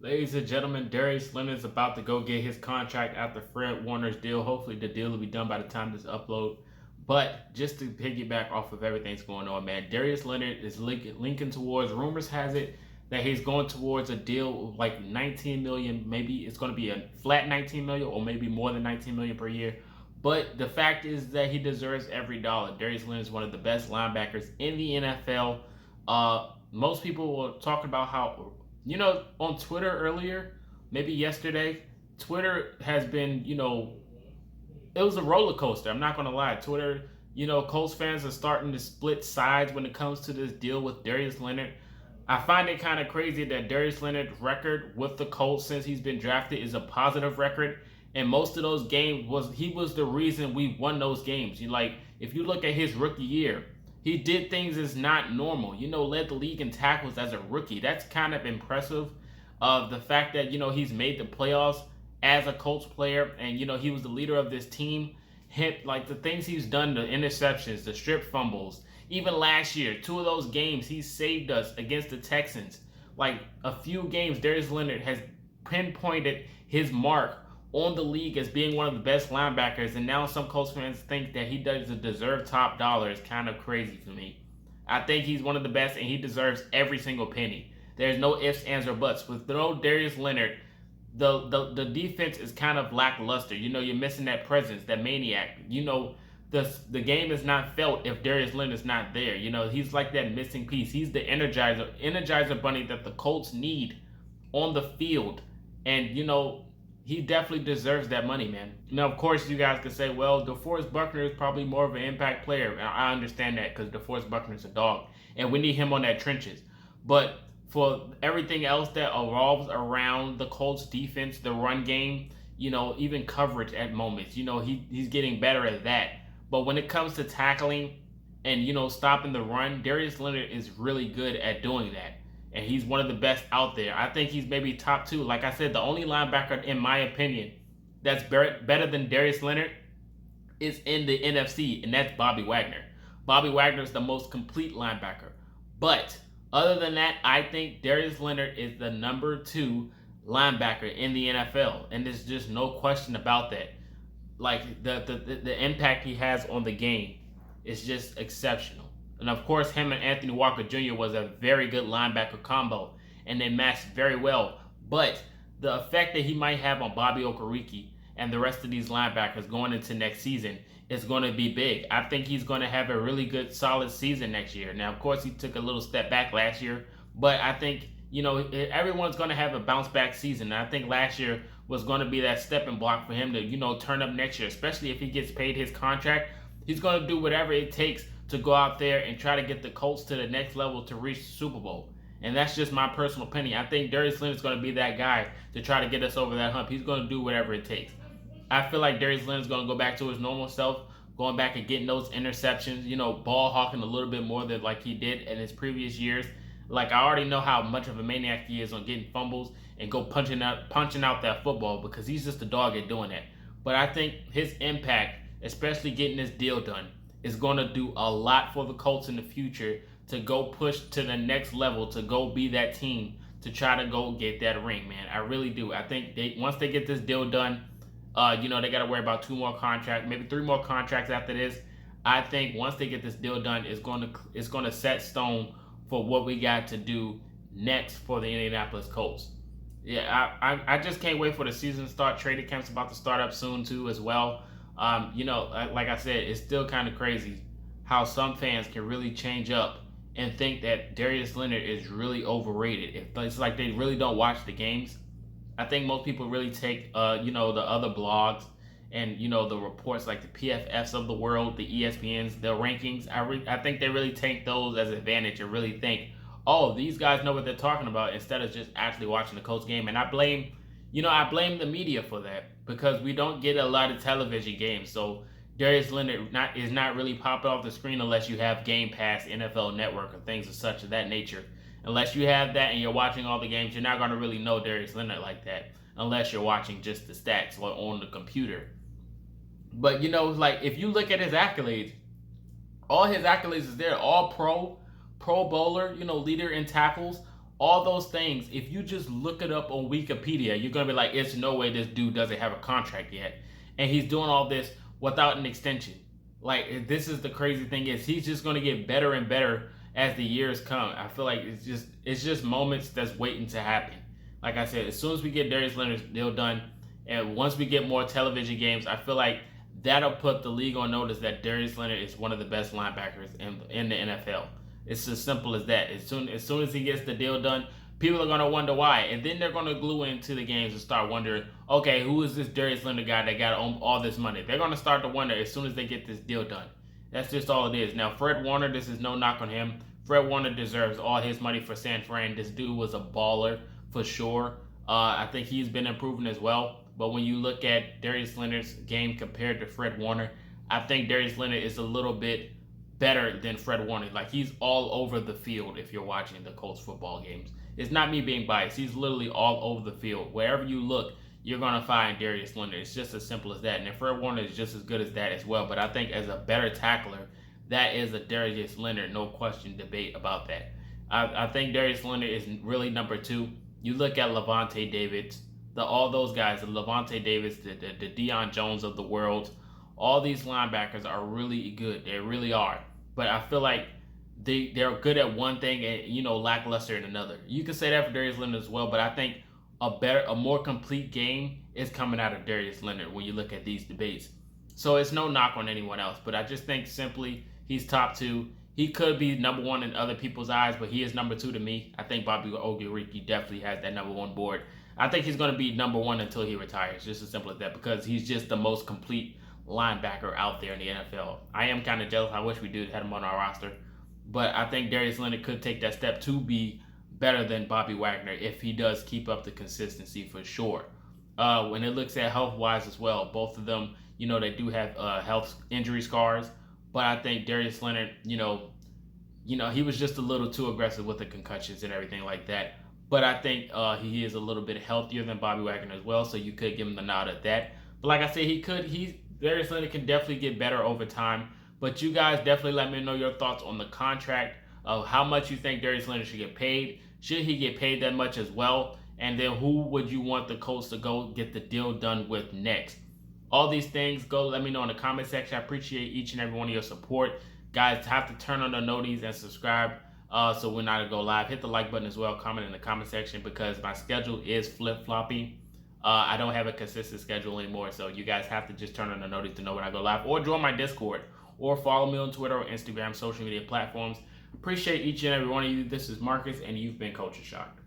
Ladies and gentlemen, Darius Leonard is about to go get his contract after Fred Warner's deal. Hopefully, the deal will be done by the time this upload. But just to piggyback off of everything that's going on, man, Darius Leonard is linking towards. Rumors has it that he's going towards a deal of like 19 million. Maybe it's going to be a flat 19 million, or maybe more than 19 million per year. But the fact is that he deserves every dollar. Darius Leonard is one of the best linebackers in the NFL. Most people were talking about how, on Twitter earlier, maybe yesterday, Twitter has been, it was a roller coaster. I'm not going to lie. Twitter, Colts fans are starting to split sides when it comes to this deal with Darius Leonard. I find it kind of crazy that Darius Leonard's record with the Colts since he's been drafted is a positive record. And most of those games he was the reason we won those games. If you look at his rookie year, he did things that's not normal. Led the league in tackles as a rookie. That's kind of impressive. The fact that, he's made the playoffs as a Colts player, and, he was the leader of this team. The things he's done, the interceptions, the strip fumbles. Even last year, 2 of those games, he saved us against the Texans. Like a few games, Darius Leonard has pinpointed his mark on the league as being one of the best linebackers, and now some Colts fans think that he doesn't deserve top dollar. Is kind of crazy for me. I think he's one of the best, and he deserves every single penny. There's no ifs, ands, or buts. With no Darius Leonard, the defense is kind of lackluster. You're missing that presence, that maniac. The game is not felt if Darius Leonard's not there. He's like that missing piece. He's the energizer bunny that the Colts need on the field, and he definitely deserves that money, man. Now, of course, you guys could say, well, DeForest Buckner is probably more of an impact player. I understand that because DeForest Buckner is a dog, and we need him on that trenches. But for everything else that revolves around the Colts defense, the run game, even coverage at moments, he's getting better at that. But when it comes to tackling and, stopping the run, Darius Leonard is really good at doing that. And he's one of the best out there. I think he's maybe top 2. Like I said, the only linebacker, in my opinion, that's better than Darius Leonard is in the NFC, and that's Bobby Wagner. Bobby Wagner is the most complete linebacker. But other than that, I think Darius Leonard is the number 2 linebacker in the NFL, and there's just no question about that. Like the impact he has on the game is just exceptional. And of course, him and Anthony Walker Jr. was a very good linebacker combo, and they matched very well. But the effect that he might have on Bobby Okereke and the rest of these linebackers going into next season is going to be big. I think he's going to have a really good, solid season next year. Now, of course, he took a little step back last year, but I think, everyone's going to have a bounce back season. And I think last year was going to be that stepping block for him to, turn up next year, especially if he gets paid his contract. He's going to do whatever it takes to go out there and try to get the Colts to the next level to reach the Super Bowl. And that's just my personal opinion. I think Darius Leonard is going to be that guy to try to get us over that hump. He's going to do whatever it takes. I feel like Darius Leonard is going to go back to his normal self, going back and getting those interceptions, ball hawking a little bit more than like he did in his previous years. Like, I already know how much of a maniac he is on getting fumbles and go punching out that football, because he's just a dog at doing that. But I think his impact, especially getting this deal done, is going to do a lot for the Colts in the future to go push to the next level, to go be that team to try to go get that ring, man. I really do. I think once they get this deal done, they got to worry about 2 more contracts, maybe 3 more contracts after this. I think once they get this deal done, it's going to set stone for what we got to do next for the Indianapolis Colts. Yeah, I just can't wait for the season to start. Training camp's about to start up soon too as well. Like I said, it's still kind of crazy how some fans can really change up and think that Darius Leonard is really overrated. It's like they really don't watch the games. I think most people really take, the other blogs and, the reports like the PFFs of the world, the ESPNs, the rankings. I think they really take those as advantage and really think, oh, these guys know what they're talking about, instead of just actually watching the Colts game. And I blame the media for that, because we don't get a lot of television games. So Darius Leonard is not really popping off the screen unless you have Game Pass, NFL Network, or things of such of that nature. Unless you have that and you're watching all the games, you're not going to really know Darius Leonard like that, unless you're watching just the stats on the computer. But, if you look at his accolades, all his accolades is there. All pro bowler, leader in tackles, All those things, if you just look it up on Wikipedia, you're going to be like, it's no way this dude doesn't have a contract yet. And he's doing all this without an extension. Like, this is the crazy thing is he's just going to get better and better as the years come. I feel like it's just moments that's waiting to happen. Like I said, as soon as we get Darius Leonard's deal done, and once we get more television games, I feel like that'll put the league on notice that Darius Leonard is one of the best linebackers in the NFL. It's as simple as that. As soon as he gets the deal done, people are going to wonder why. And then they're going to glue into the games and start wondering, okay, who is this Darius Leonard guy that got all this money? They're going to start to wonder as soon as they get this deal done. That's just all it is. Now, Fred Warner, this is no knock on him. Fred Warner deserves all his money for San Fran. This dude was a baller for sure. I think he's been improving as well. But when you look at Darius Leonard's game compared to Fred Warner, I think Darius Leonard is a little bit better than Fred Warner. Like, he's all over the field if you're watching the Colts football games. It's not me being biased. He's literally all over the field. Wherever you look, you're going to find Darius Leonard. It's just as simple as that. And Fred Warner is just as good as that as well. But I think as a better tackler, that is a Darius Leonard, no question, debate about that. I think Darius Leonard is really number 2. You look at Levante Davids, all those guys, the Levante Davids, the Deion Jones of the world, all these linebackers are really good. They really are. But I feel like they're good at one thing and, lackluster in another. You can say that for Darius Leonard as well, but I think a more complete game is coming out of Darius Leonard when you look at these debates. So it's no knock on anyone else, but I just think simply he's top 2. He could be number 1 in other people's eyes, but he is number 2 to me. I think Bobby Okereke definitely has that number 1 board. I think he's going to be number 1 until he retires, just as simple as that, because he's just the most complete linebacker out there in the NFL. I am kind of jealous. I wish we did have him on our roster, but I think Darius Leonard could take that step to be better than Bobby Wagner if he does keep up the consistency for sure. When it looks at health-wise as well, both of them, they do have health injury scars, but I think Darius Leonard, he was just a little too aggressive with the concussions and everything like that. But I think he is a little bit healthier than Bobby Wagner as well, so you could give him the nod at that. But like I said, Darius Leonard can definitely get better over time. But you guys definitely let me know your thoughts on the contract of how much you think Darius Leonard should get paid. Should he get paid that much as well? And then who would you want the Colts to go get the deal done with next? All these things, go let me know in the comment section. I appreciate each and every one of your support. Guys, have to turn on the noties and subscribe so when I go live. Hit the like button as well. Comment in the comment section because my schedule is flip-floppy. I don't have a consistent schedule anymore, so you guys have to just turn on the notice to know when I go live, or join my Discord, or follow me on Twitter or Instagram, social media platforms. Appreciate each and every one of you. This is Marcus, and you've been Culture Shocked.